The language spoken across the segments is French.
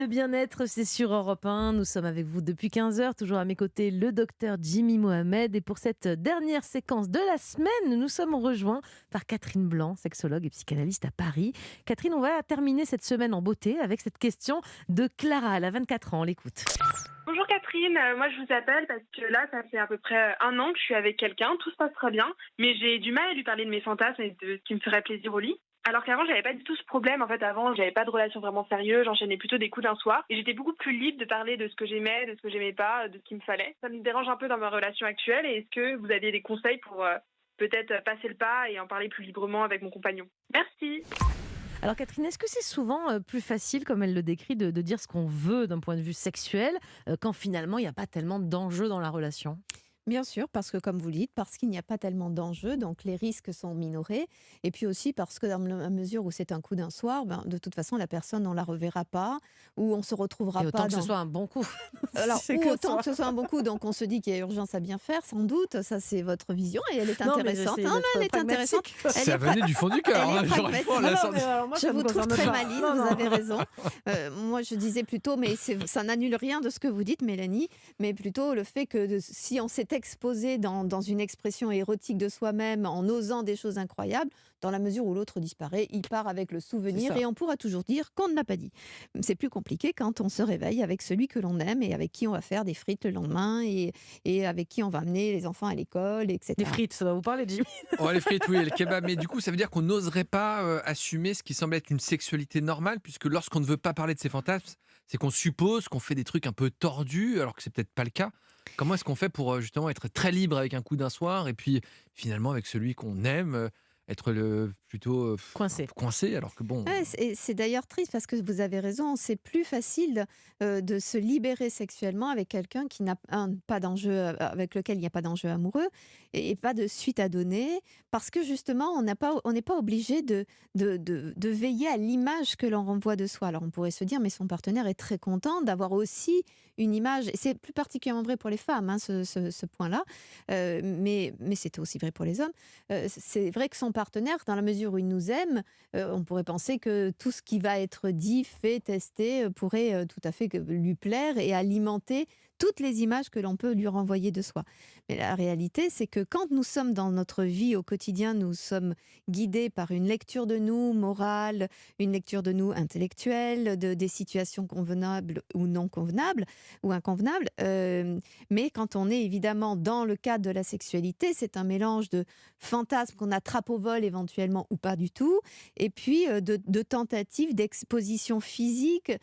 Le bien-être, c'est sur Europe 1. Nous sommes avec vous depuis 15 heures. Toujours à mes côtés, le docteur Jimmy Mohamed. Et pour cette dernière séquence de la semaine, nous sommes rejoints par Catherine Blanc, sexologue et psychanalyste à Paris. Catherine, on va terminer cette semaine en beauté avec cette question de Clara. Elle a 24 ans. On l'écoute. Bonjour Catherine, moi je vous appelle parce que là ça fait à peu près un an que je suis avec quelqu'un, tout se passe très bien, mais j'ai du mal à lui parler de mes fantasmes et de ce qui me ferait plaisir au lit. Alors qu'avant j'avais pas du tout ce problème, en fait avant j'avais pas de relation vraiment sérieuse, j'enchaînais plutôt des coups d'un soir et j'étais beaucoup plus libre de parler de ce que j'aimais, de ce que j'aimais pas, de ce qu'il me fallait. Ça me dérange un peu dans ma relation actuelle et est-ce que vous aviez des conseils pour peut-être passer le pas et en parler plus librement avec mon compagnon? Merci. Alors Catherine, est-ce que c'est souvent plus facile, comme elle le décrit, de dire ce qu'on veut d'un point de vue sexuel, quand finalement il n'y a pas tellement d'enjeux dans la relation? Bien sûr, parce que comme vous le dites, parce qu'il n'y a pas tellement d'enjeux, donc les risques sont minorés. Et puis aussi parce que dans la mesure où c'est un coup d'un soir, ben, de toute façon, la personne, on la reverra pas, ou on se retrouvera Et autant pas que ce dans... soit un bon coup. Si Alors, c'est ou que autant ça. que ce soit un bon coup, donc on se dit qu'il y a urgence à bien faire, sans doute, ça c'est votre vision, et elle est Non, mais intéressante. j'essaie Non, mais elle d'être est intéressante. pragmatique. Elle Ça est, venait du fond du cœur. elle est Hein. J'aurais pragmatique. pas Non, la non, sorte. mais alors moi, Je ça me vous trouve concerne très pas. maligne, Non, vous non. avez raison. Moi, je disais plutôt, mais ça n'annule rien de ce que vous dites, Mélanie, mais plutôt le fait que si on s'est exposé dans une expression érotique de soi-même en osant des choses incroyables, dans la mesure où l'autre disparaît, il part avec le C'est souvenir ça. et on pourra toujours dire qu'on ne l'a pas dit. C'est plus compliqué quand on se réveille avec celui que l'on aime et avec qui on va faire des frites le lendemain et avec qui on va amener les enfants à l'école, Les etc. frites, ça va vous parler, Jimmy? Oh, les frites, oui, et le kebab. Mais du coup, ça veut dire qu'on n'oserait pas assumer ce qui semble être une sexualité normale, puisque lorsqu'on ne veut pas parler de ses fantasmes, c'est qu'on suppose qu'on fait des trucs un peu tordus, alors que c'est peut-être pas le cas. Comment est-ce qu'on fait pour justement être très libre avec un coup d'un soir, et puis finalement avec celui qu'on aime, être plutôt un Coincé. peu coincé, alors que bon. Ouais, c'est d'ailleurs triste parce que vous avez raison, c'est plus facile de se libérer sexuellement avec quelqu'un qui n'a pas d'enjeu, avec lequel il n'y a pas d'enjeu amoureux et pas de suite à donner, parce que justement, on n'est pas obligé de veiller à l'image que l'on renvoie de soi. Alors on pourrait se dire, mais son partenaire est très content d'avoir aussi une image, et c'est plus particulièrement vrai pour les femmes, hein, ce point-là, mais c'est aussi vrai pour les hommes. C'est vrai que son partenaire, dans la mesure où il nous aime, on pourrait penser que tout ce qui va être dit, fait, testé, pourrait tout à fait lui plaire et alimenter toutes les images que l'on peut lui renvoyer de soi. Mais la réalité, c'est que quand nous sommes dans notre vie au quotidien, nous sommes guidés par une lecture de nous morale, une lecture de nous intellectuelle, des situations convenables ou non convenables, ou inconvenables. Mais quand on est évidemment dans le cadre de la sexualité, c'est un mélange de fantasmes qu'on attrape au vol éventuellement ou pas du tout, et puis de tentatives d'exposition physique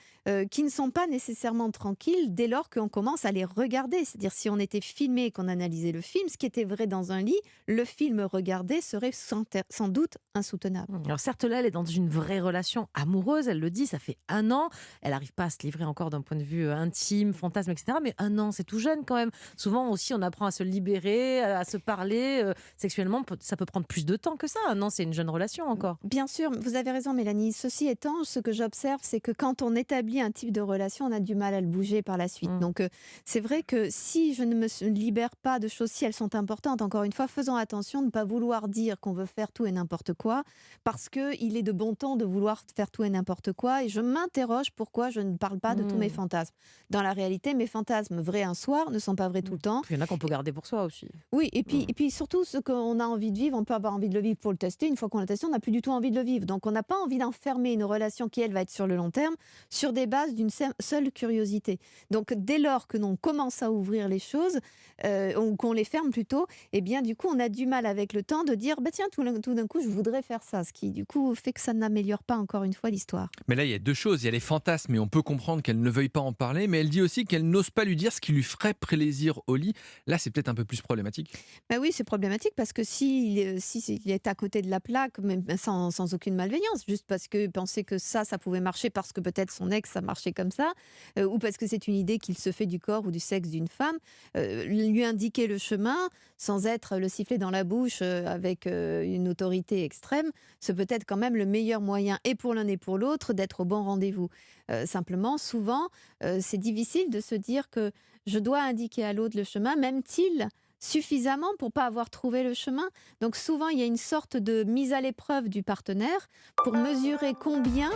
qui ne sont pas nécessairement tranquilles dès lors qu'on commence à les regarder. C'est-à-dire si on était filmé et qu'on analysait le film, ce qui était vrai dans un lit, le film regardé serait sans doute insoutenable. Alors certes, là, elle est dans une vraie relation amoureuse, elle le dit, ça fait un an. Elle n'arrive pas à se livrer encore d'un point de vue intime, fantasme, etc. Mais un an, c'est tout jeune quand même. Souvent aussi, on apprend à se libérer, à se parler sexuellement. Ça peut prendre plus de temps que ça. Un an, c'est une jeune relation encore. Bien sûr, vous avez raison Mélanie. Ceci étant, ce que j'observe, c'est que quand on établit un type de relation, on a du mal à le bouger par la suite. Mm. Donc c'est vrai que si je ne libère pas de choses, si elles sont importantes, encore une fois, faisons attention de ne pas vouloir dire qu'on veut faire tout et n'importe quoi, parce qu'il est de bon ton de vouloir faire tout et n'importe quoi. Et je m'interroge pourquoi je ne parle pas de tous mes Mm. fantasmes. Dans la réalité, mes fantasmes vrais un soir ne sont pas vrais tout le temps. Puis il y en a qu'on peut garder pour soi aussi. Oui, Mm. et puis surtout, ce qu'on a envie de vivre, on peut avoir envie de le vivre pour le tester. Une fois qu'on l'a testé, on n'a plus du tout envie de le vivre. Donc, on n'a pas envie d'enfermer une relation qui, elle, va être sur le long terme, sur des bases d'une seule curiosité. Donc, dès lors que l'on commence à ouvrir les choses, ou qu'on les ferme plutôt, eh bien, du coup, on a du mal avec le temps de dire, bah, tiens, tout d'un coup, je voudrais faire ça. Ce qui, du coup, fait que ça n'améliore pas encore une fois l'histoire. Mais là, il y a deux choses. Il y a les fantasmes, et on peut comprendre qu'elle ne veuille pas en parler, mais elle dit aussi qu'elle n'ose pas lui dire ce qui lui ferait plaisir au lit. Là, c'est peut-être un peu plus problématique. Ben oui, c'est problématique parce que s'il est à côté de la plaque, mais sans aucune malveillance, juste parce que penser que ça pouvait marcher parce que peut-être son ex, ça marchait comme ça, ou parce que c'est une idée qu'il se fait du corps ou du sexe d'une femme, lui indiquer le chemin sans être le sifflet dans la bouche avec une autorité extrême, c'est peut-être quand même le meilleur moyen, et pour l'un et pour l'autre, d'être au bon rendez-vous. Simplement, souvent, c'est difficile de se dire que je dois indiquer à l'autre le chemin, même-t-il suffisamment pour pas avoir trouvé le chemin. Donc souvent, il y a une sorte de mise à l'épreuve du partenaire pour mesurer combien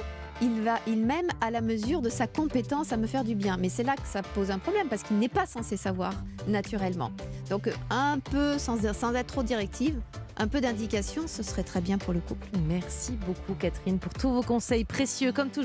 il m'aime à la mesure de sa compétence à me faire du bien. Mais c'est là que ça pose un problème parce qu'il n'est pas censé savoir naturellement. Donc un peu, sans être trop directive, un peu d'indication, ce serait très bien pour le couple. Merci beaucoup Catherine pour tous vos conseils précieux comme toujours.